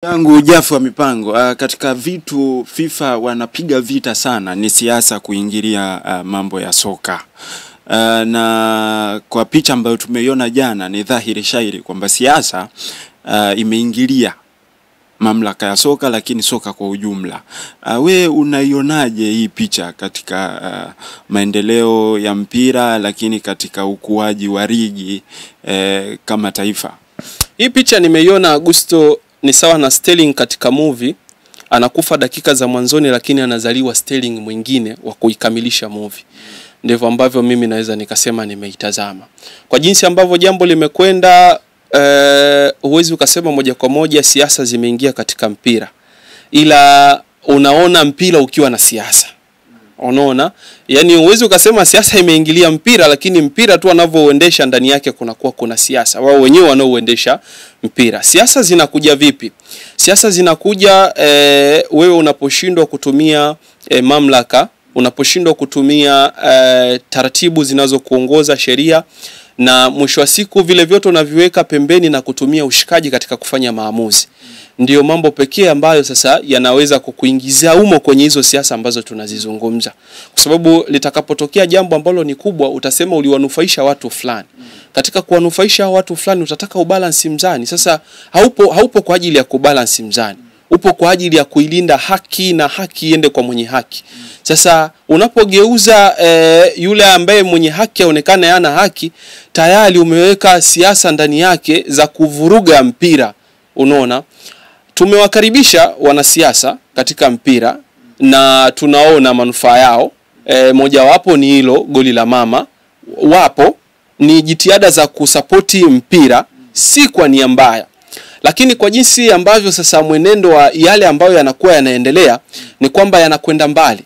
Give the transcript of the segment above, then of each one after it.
Yangu Jafu wa mipango, katika vitu FIFA wanapiga vita sana ni siasa kuingilia mambo ya soka. Na kwa picha ambayo tumeiona jana ni dhahiri shairi kwamba siasa imeingilia mamlaka ya soka, lakini soka kwa ujumla. We unaionaje hii picha katika maendeleo ya mpira, lakini katika ukuaji wa ligi kama taifa? Hii picha nimeiona Augusto, ni sawa na Sterling katika movie, anakufa dakika za mwanzoni lakini anazaliwa Sterling mwingine wa kuikamilisha movie. Ndivyo ambavyo mimi naweza nikasema nimeitazama. Kwa jinsi ambavyo jambo limekwenda, huwezi ukasema moja kwa moja siasa zimeingia katika mpira. Ila unaona mpira ukiwa na siasa. Unaona? Yaani huwezi ukasema siasa imeingilia mpira, lakini mpira tu anavyoendesha ndani yake kuna siasa. Wao wenyewe wanaoendesha mpira. Siasa zinakuja vipi? Siasa zinakuja wewe unaposhindwa kutumia mamlaka, unaposhindwa kutumia taratibu zinazokuongoza, sheria, na mwisho wa siku vile vyote unaviweka pembeni na kutumia ushikaji katika kufanya maamuzi. Ndiyo mambo pekee ambayo sasa yanaweza kukuingizia umo kwenye hizo siasa ambazo tunazizungumza. Kwa sababu litakapotokea jambo ambalo ni kubwa, utasema uliwanufaisha watu fulani. Katika kuwanufaisha watu fulani utataka ubalance mzani. Sasa haupo kwa ajili ya kubalance mzani. Upo kwa ajili ya kuilinda haki, na haki iende kwa mwenye haki. Sasa unapogeuza yule ambaye mwenye haki aonekane hana haki, tayari umeweka siasa ndani yake za kuvuruga mpira. Unaona? Tumewakaribisha wanasiasa katika mpira na tunaona manufaa yao. Moja wapo ni hilo goli la mama. Wapo ni jitihada za kusapoti mpira, si kwa nia mbaya. Lakini kwa jinsi ambavyo sasa mwenendo wa yale ambayo yanakuwa yanaendelea ni kwamba yanakwenda mbali.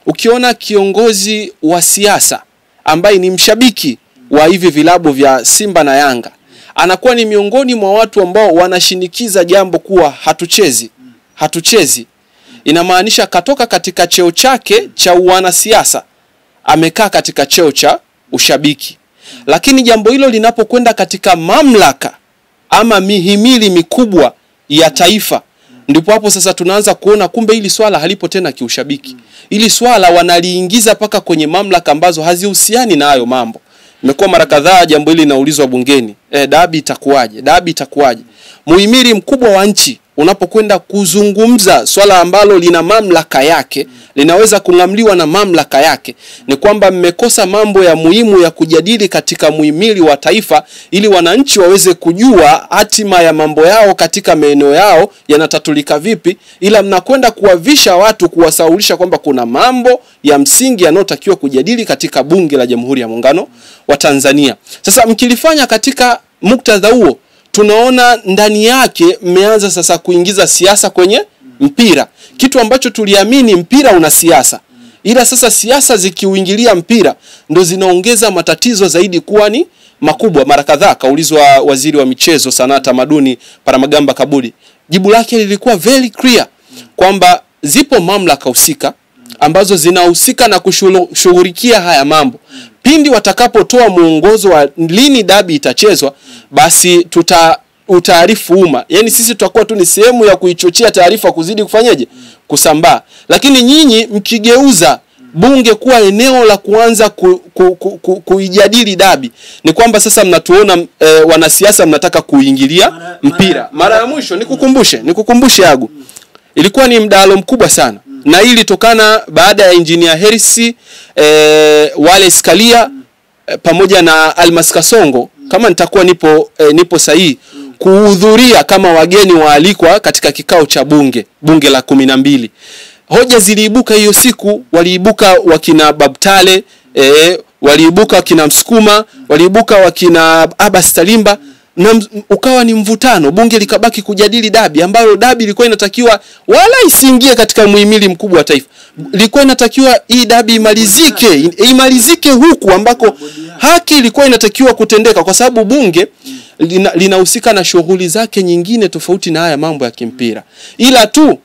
Ukiona kiongozi wa siasa ambaye ni mshabiki wa hivi vilabu vya Simba na Yanga, anakuwa ni miongoni mwa watu ambao wanashinikiza jambo kuwa hatuchezi. Inamaanisha katoka katika cheo chake cha wanasiasa, amekaa katika cheo cha ushabiki. Lakini jambo hilo linapokwenda katika mamlaka ama mihimili mikubwa ya taifa, ndipo hapo sasa tunaanza kuona kumbe hili swala halipo tena kiushabiki. Hili swala wanaliingiza paka kwenye mamlaka ambazo hazihusiani na hayo mambo. Imekuwa mara kadhaa jambo hili linaulizwa bungeni. Dabi itakuwaje? Muhimili mkubwa wa nchi unapokwenda kuzungumza swala ambalo lina mamlaka yake, linaweza kungamliwa na mamlaka yake, ni kwamba mmekosa mambo ya muhimu ya kujadili katika muhimili wa taifa, ili wananchi waweze kujua hatima ya mambo yao katika maeneo yao yanatatulika vipi, ila mnakwenda kuwavisha watu, kuwasaulisha kwamba kuna mambo ya msingi yanayotakiwa kujadili katika bunge la Jamhuri ya Muungano wa Tanzania. Sasa mkilifanya katika muktadha huo, tunaona ndani yake mmeanza sasa kuingiza siasa kwenye mpira. Kitu ambacho tuliamini mpira una siasa. Ila sasa siasa zikiuingilia mpira ndo zinaongeza matatizo zaidi kuwa ni makubwa. Mara kadhaa kaulizwa waziri wa michezo, sanaa, tamaduni Paramagamba Kabudi. Jibu lake lilikuwa very clear kwamba zipo mamlaka husika ambazo zinahusika na kushughulikia haya mambo. Pindi watakapotoa muongozo wa lini dabi itachezwa, basi utaarifu umma. Yaani sisi tutakuwa tu ni sehemu ya kuichochea taarifa kuzidi kufanyaje? Kusambaa. Lakini nyinyi mkigeuza bunge kuwa eneo la kuanza kuijadili dabi, ni kwamba sasa mnatuona wanasiasa mnataka kuingilia mpira. Mara ya mwisho nikukumbushe Agu, ilikuwa ni mdahalo mkubwa sana. Na hili litokana baada ya Engineer Hersi, Wale Skalia pamoja na Almas Kasongo, kama nitakuwa nipo sahihi, kuhudhuria kama wageni waalikwa katika kikao cha bunge la 12. Hoja ziliibuka hiyo siku, waliibuka wakina Babtale, waliibuka wakina Msukuma, waliibuka wakina Abbas Talimba, na ukawa ni mvutano. Bunge likabaki kujadili dabi, ambayo dabi ilikuwa inatakiwa wala isiingie katika muhimili mkubwa wa taifa. Ilikuwa inatakiwa hii dabi imalizike huku ambako haki ilikuwa inatakiwa kutendeka, kwa sababu bunge linahusika na shughuli zake nyingine tofauti na haya mambo ya kimpira. Ila tu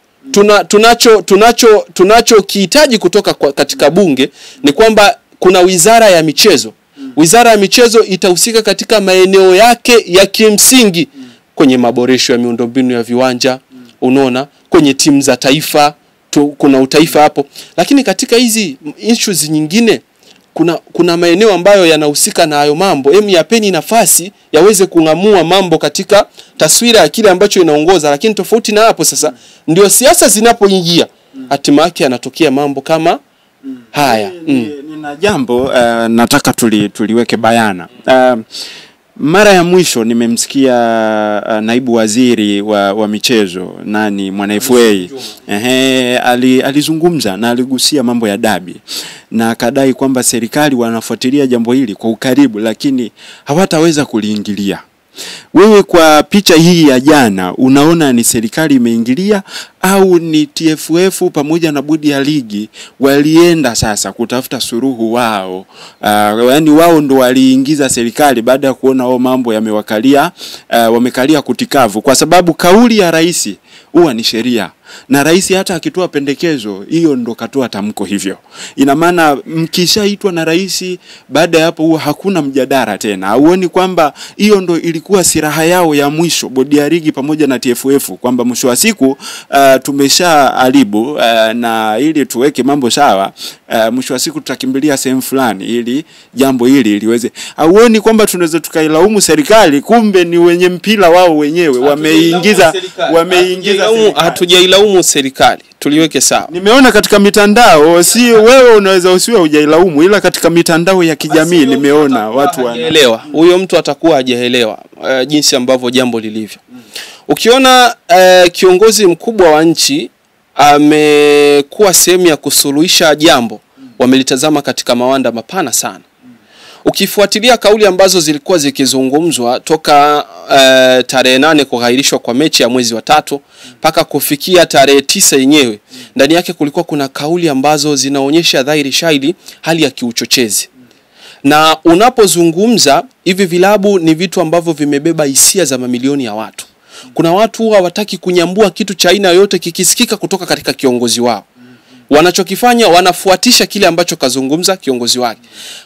tunachokihitaji kutoka katika bunge ni kwamba kuna wizara ya michezo. Wizara ya michezo itahusika katika maeneo yake ya kimsingi, kwenye maboresho ya miundombinu ya viwanja, unaona, kwenye timu za taifa kuna utaifa hapo. Lakini katika hizi issues nyingine kuna maeneo ambayo yanahusika na hayo mambo. Yapeni nafasi yaweze kungamua mambo katika taswira ya kile ambacho inaongoza. Lakini tofauti na hapo sasa ndio siasa zinapoingia, hatima yake yanatokea mambo kama haya. Nina jambo nataka tuliweke bayana. Mara ya mwisho nimemsikia naibu waziri wa michezo Mwana FA alizungumza na aligusia mambo ya dabi, na akadai kwamba serikali wanafuatilia jambo hili kwa ukaribu lakini hawataweza kuliingilia. Wewe kwa picha hii ya jana unaona ni serikali imeingilia au ni TFF pamoja na bodi ya ligi walienda sasa kutafuta suruhu wao? Yaani wao ndo waliingiza serikali baada ya kuona mambo yamewakalia, wamekalia kutikavu, kwa sababu kauli ya rais huwa ni sheria, na rais hata akitoa pendekezo hiyo ndo katoa tamko hivyo. Ina maana mkishaitwa na rais, baada ya hapo huwa hakuna mjadala tena. Hauoni kwamba hiyo ndo ilikuwa siraha yao ya mwisho, bodi ya ligi pamoja na TFF, kwamba mwisho wa siku tumesha alibu na ili tuweke mambo sawa, mwisho wa siku tutakimbilia sehemu fulani ili jambo hili liweze. Hauoni kwamba tunaweza tukailaumu serikali, kumbe ni wenye mpira wao wenyewe wameingiza hatujailaumu serikali, tuliweke sawa. Nimeona katika mitandao, si wewe unaweza usiwe hujailaumu, ila katika mitandao ya kijamii nimeona watu wanaelewa. Huyo mtu atakuwa hajaelewa jinsi ambavyo jambo lilivyo. Ukiona kiongozi mkubwa wa nchi amekuwa sehemu ya kusuluhisha jambo, wamelitazama katika mawanda mapana sana. Ukifuatilia kauli ambazo zilikuwa zikizungumzwa toka tarehe 8 kuhairishwa kwa mechi ya mwezi wa 3 mpaka kufikia tarehe 9 yenyewe, ndani yake kulikuwa kuna kauli ambazo zinaonyesha dhahiri shahidi hali ya kiuchochezi. Na unapozungumza hivi vilabu ni vitu ambavyo vimebeba hisia za mamilioni ya watu. Kuna watu hawataki kunyambua kitu cha aina yote kikisikika kutoka katika kiongozi wao. Wanachokifanya wanafuatisha kile ambacho kazungumza kiongozi wake.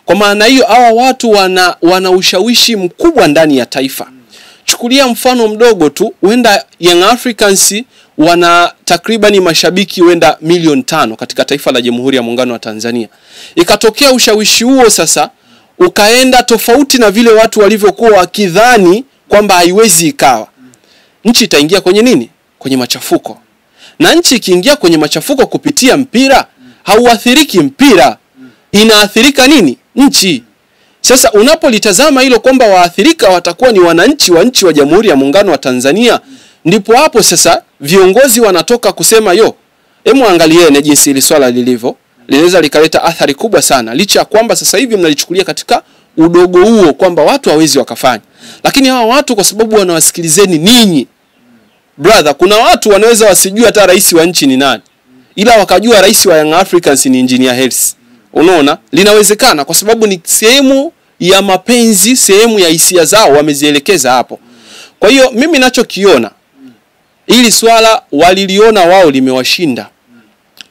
Kwa maana hiyo hawa watu wana ushawishi mkubwa ndani ya taifa. Chukulia mfano mdogo tu, huenda Young Africans wana takribani mashabiki huenda milioni 5 katika taifa la Jamhuri ya Muungano wa Tanzania. Ikatokea ushawishi huo sasa ukaenda tofauti na vile watu walivyokuwa wakidhani kwamba haiwezi ikawa. Nchi itaingia kwenye nini? Kwenye machafuko. Na nchi ikiingia kwenye machafuko kupitia mpira, hauathiriki mpira, inaathirika nini? Nchi. Sasa unapolitazama hilo kwamba waathirika watakuwa ni wananchi wa nchi wa Jamhuri ya Muungano wa Tanzania, ndipo hapo sasa viongozi wanatoka kusema hemu angalieni jinsi hili swala lilivyo, linaweza likaleta athari kubwa sana, licha ya kwamba sasa hivi mnalichukulia katika udogo huo kwamba watu hawezi wakafanya. Lakini hawa watu kwa sababu wanawasikilizeni ninyi, brother, kuna watu wanaweza wasijua hata rais wa nchi ni nani, ila wakajua rais wa Young Africans ni Engineer Hersi. Unaona? Linawezekana kwa sababu ni sehemu ya mapenzi, sehemu ya hisia zao wamezielekeza hapo. Kwa hiyo mimi ninachokiona, ili swala waliliona wao limewashinda.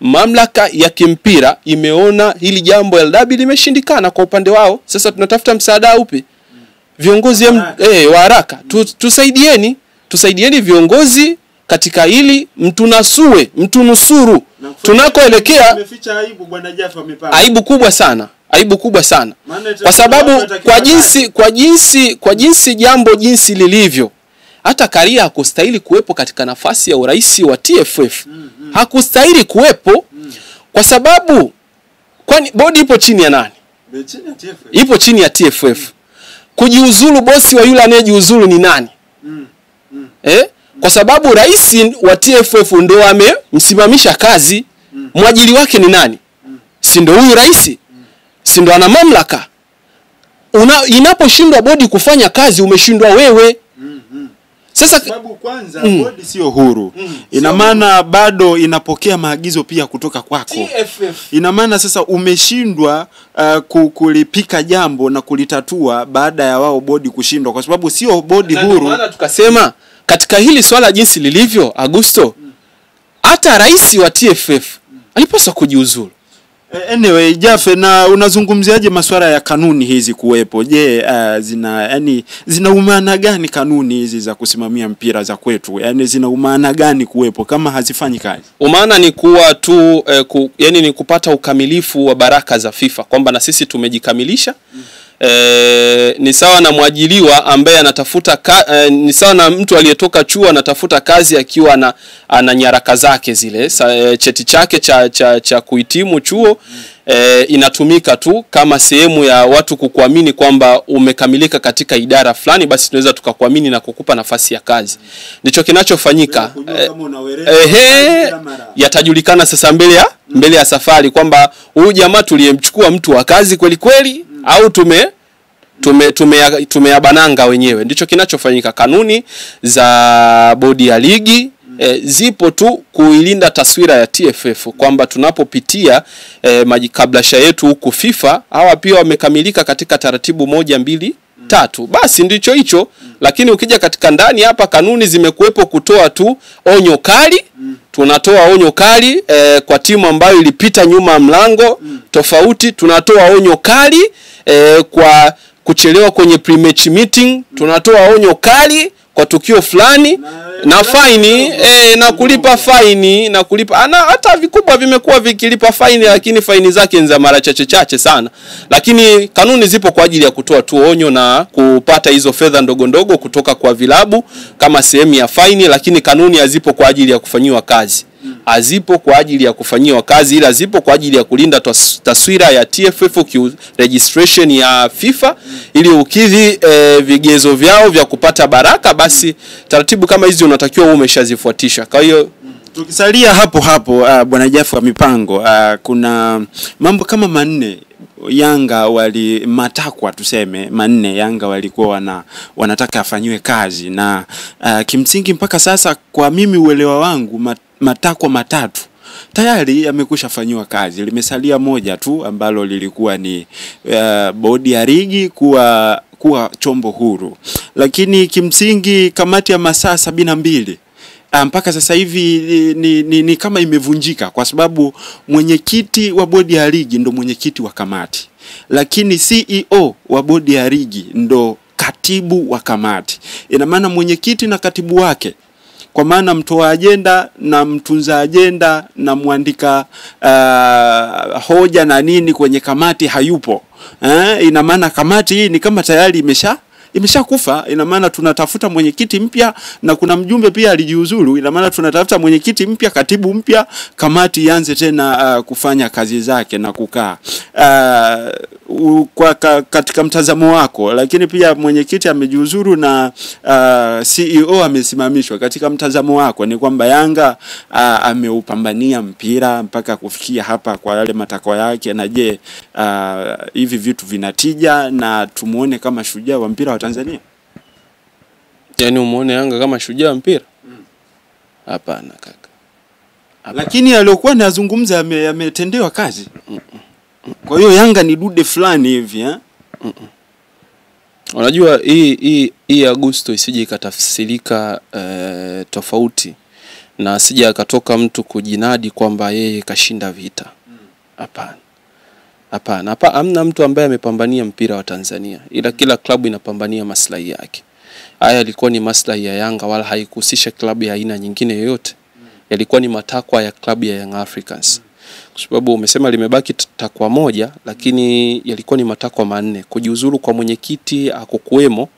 Mamlaka ya kimpira imeona hili jambo la dabi limeshindikana kwa upande wao. Sasa tunatafuta msaada upi? Viongozi wa haraka, tusaidieni viongozi katika hili, mtunusuru. Tunakoelekea aibu kubwa sana. Kwa sababu kwa jinsi jambo jinsi lilivyo, hata Karia hakustahili kuwepo katika nafasi ya urais wa TFF. Hakustahili kuwepo kwa sababu kwani bodi ipo chini ya nani? Ipo chini ya TFF. Kujiuzulu bosi wa yule anayejiuzulu ni nani? Kwa sababu rais wa TFF ndio amemsimamisha kazi. Mwajili wake ni nani? Si ndio huyu rais? Si ndio ana mamlaka? Inaposhindwa bodi kufanya kazi, umeshindwa wewe. Sasa sababu kwanza bodi sio huru. Ina maana bado inapokea maagizo pia kutoka kwako. TFF. Ina maana sasa umeshindwa kulipika jambo na kulitatua baada ya wao bodi kushindwa, kwa sababu sio bodi huru. Ndio maana tukasema katika hili swala jinsi lilivyo, Augusto, hata rais wa TFF alipaswa kujiuzulu. Anyway, Jaffe, na unazungumziaje masuala ya kanuni hizi kuwepo? Je, zina umaana gani kanuni hizi za kusimamia mpira za kwetu? Yaani zina umaana gani kuwepo kama hazifanyi kazi? Umaana ni kuwa tu yani ni kupata ukamilifu wa baraka za FIFA, kwamba na sisi tumejikamilisha. Ni sawa na mwajiliwa ambaye anatafuta ni sawa na mtu aliyetoka chuo anatafuta kazi akiwa ana nyaraka zake zile, cheti chake cha kuhitimu chuo. Inatumika tu kama sehemu ya watu kukuamini kwamba umekamilika katika idara fulani, basi tunaweza tukakuamini na kukupa nafasi ya kazi. Ndicho kinachofanyika. Yatajulikana sasa mbele ya safari kwamba huyu jamaa tuliyemchukua mtu wa kazi kweli kweli au tumeyabananga wenyewe. Ndicho kinachofanyika. Kanuni za bodi ya ligi zipo tu kuilinda taswira ya TFF, kwamba tunapopitia majikablasha yetu huku FIFA, hawa pia wamekamilika katika taratibu 1, 2, 3. Basi ndicho hicho. Lakini ukija katika ndani hapa, kanuni zimekuwepo kutoa tu onyo kali. Tunatoa onyo kali kwa timu ambayo ilipita nyuma mlango tofauti. Tunatoa onyo kali kwa kuchelewa kwenye pre-match meeting. Tunatoa onyo kali kwa tukio fulani na faini na kulipa faini na kulipa hata vikubwa vimekuwa vikilipa faini, lakini faini zake ni za mara chache sana. Lakini kanuni zipo kwa ajili ya kutoa tu onyo na kupata hizo fedha ndogo ndogo kutoka kwa vilabu kama sehemu ya faini, lakini kanuni hazipo kwa ajili ya kufanyiwa kazi. Hazipo kwa ajili ya kufanyiwa kazi, ila zipo kwa ajili ya kulinda taswira ya TFF registration ya FIFA, ili ukidhi vigezo vyao vya kupata baraka. Basi taratibu kama hizi unatakiwa umeshazifuatisha. Kwa hiyo tukisalia hapo bwana Jaffe wa mipango, kuna mambo kama 4 Yanga matakwa tuseme 4 Yanga walikuwa wanataka afanywe kazi, na kimsingi mpaka sasa kwa mimi uelewa wangu matakwa 3 tayari yamekusha fanywa kazi. Limesalia moja tu ambalo lilikuwa ni bodi ya ligi kuwa chombo huru, lakini kimsingi kamati ya masaa 72 mpaka sasa hivi ni kama imevunjika, kwa sababu mwenyekiti wa bodi ya ligi ndo mwenyekiti wa kamati, lakini CEO wa bodi ya ligi ndo katibu wa kamati. Ina maana mwenyekiti na katibu wake, kwa maana mtoa agenda na mtunza agenda na muandika hoja na nini kwenye kamati hayupo. Ina maana kamati hii ni kama tayari imeshakufa. Ina maana tunatafuta mwenyekiti mpya, na kuna mjumbe pia alijiuzuru. Ina maana tunatafuta mwenyekiti mpya, katibu mpya, kamati ianze tena kufanya kazi zake na kukaa. Katika mtazamo wako, lakini pia mwenyekiti amejiuzuru na CEO amesimamishwa. Katika mtazamo wako ni kwamba Yanga ameupambania mpira mpaka kufikia hapa kwa yale matakwa yake, na je hivi vitu vinatija na tumuone kama shujaa wa mpira wa Tanzania? Yaani umuone Yanga kama shujaa wa mpira? Hapana kaka. Lakini aliyokuwa anazungumza yametendewa kazi. Kwa hiyo Yanga ni dude fulani hivi Unajua hii Agosto isije ikatafsirika tofauti, na asije akatoka mtu kujinadi kwamba yeye kashinda vita. Hapana, hamna mtu ambaye amepambania mpira wa Tanzania, ila kila klabu inapambania maslahi yake. Haya yalikuwa ni maslahi ya Yanga, wala haikuhusisha klabu ya aina nyingine yoyote. Yalikuwa ni matakwa ya klabu ya Young Africans. Kwa sababu umesema limebaki takwa moja, lakini yalikuwa ni matakwa 4. Kujiuzuru kwa mwenyekiti hakukuwemo,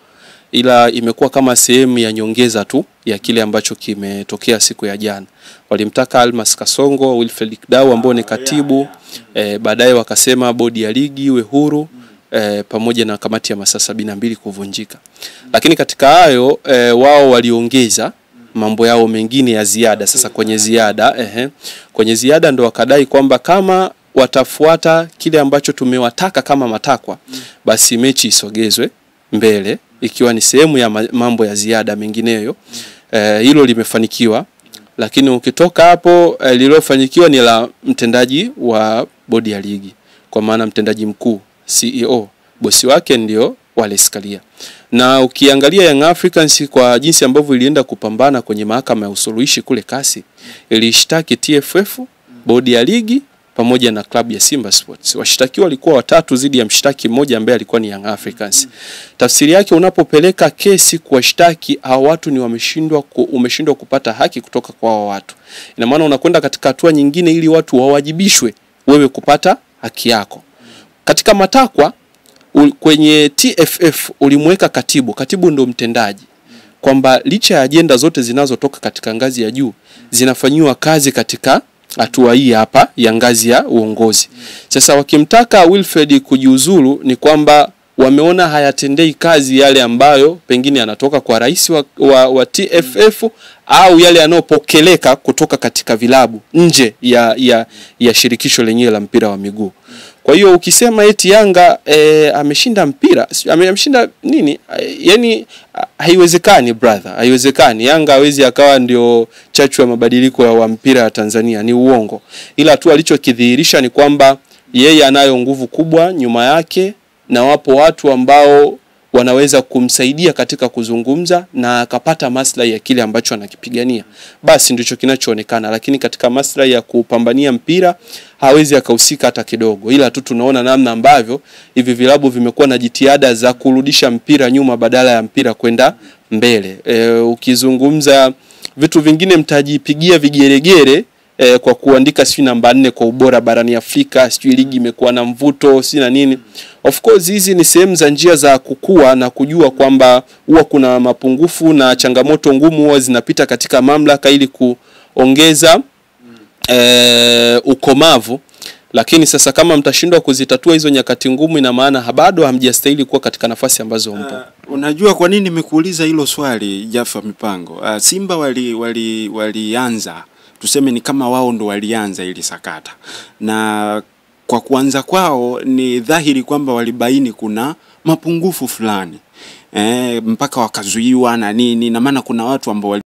ila imekuwa kama sehemu ya nyongeza tu ya kile ambacho kimetokea siku ya jana. Walimtaka Almas Kasongo, Wilfred Kidau ambao ni katibu, baadaye wakasema bodi ya ligi iwe huru, pamoja na kamati ya masaa 72 kuvunjika. Lakini katika hayo wao waliongeza mambo yao mengine ya ziada. Sasa kwenye ziada ndo wakadai kwamba kama watafuata kile ambacho tumewataka kama matakwa, basi mechi isogezwe mbele, ikiwa ni sehemu ya mambo ya ziada mengineyo. Hilo limefanikiwa, lakini ukitoka hapo lililofanikiwa ni la mtendaji wa bodi ya ligi, kwa maana mtendaji mkuu CEO, bosi wake ndio Wallace Karia. Na ukiangalia Young Africans kwa jinsi ambavyo ilienda kupambana kwenye mahakama ya usuluhishi kule kasi, ilishtaki TFF, bodi ya ligi pamoja na klabu ya Simba Sports. Washtakiwa walikuwa watatu dhidi ya mshtaki mmoja ambaye alikuwa ni Young Africans. Tafsiri yake, unapopeleka kesi kuwashtaki hao watu ni umeshindwa kupata haki kutoka kwa hao watu. Ina maana unakwenda katika hatua nyingine ili watu wawajibishwe wewe kupata haki yako. Katika matakwa kwenye TFF ulimweka katibu ndo mtendaji, kwamba licha ya ajenda zote zinazotoka katika ngazi ya juu zinafanywa kazi katika hatua hii hapa ya ngazi ya uongozi. Sasa wakimtaka Wilfred kujiuzulu ni kwamba wameona hayatendei kazi yale ambayo pengine yanatoka kwa rais wa TFF au yale yanayopokeleka kutoka katika vilabu nje ya shirikisho lenyewe la mpira wa miguu. Kwa hiyo ukisema eti Yanga ameshinda mpira, ameshinda nini? Yani haiwezekani brother, haiwezekani. Yanga hawezi akawa ndio chachu ya mabadiliko wa mpira wa Tanzania, ni uongo. Ila tu alichokidhihirisha ni kwamba yeye anayo nguvu kubwa nyuma yake na wapo watu ambao wanaweza kumsaidia katika kuzungumza na akapata maslahi ya kile ambacho anakipigania. Basi ndicho kinachoonekana, lakini katika maslahi ya kupambania mpira hawezi akahusika hata kidogo. Ila tu tunaona namna ambavyo hivi vilabu vimekuwa na jitihada za kurudisha mpira nyuma badala ya mpira kwenda mbele. Ukizungumza vitu vingine mtajipigia vigeregere kwa kuandika sijui namba 4 kwa ubora barani Afrika, sijui ligi imekuwa na mvuto, si na nini. Of course hizi ni sehemu za njia za kukua na kujua kwamba huwa kuna mapungufu na changamoto ngumu huwa zinapita katika mamlaka ili kuongeza ukomavu. Lakini sasa kama mtashindwa kuzitatua hizo nyakati ngumu, ina maana bado hamjastahili kuwa katika nafasi ambazo mpo. Unajua kwa nini nimekuuliza hilo swali Jafar Mipango? Simba walianza, tuseme ni kama wao ndo walianza ili sakata, na kwa kuanza kwao ni dhahiri kwamba walibaini kuna mapungufu fulani mpaka wakazuiwa na nini, na maana kuna watu ambao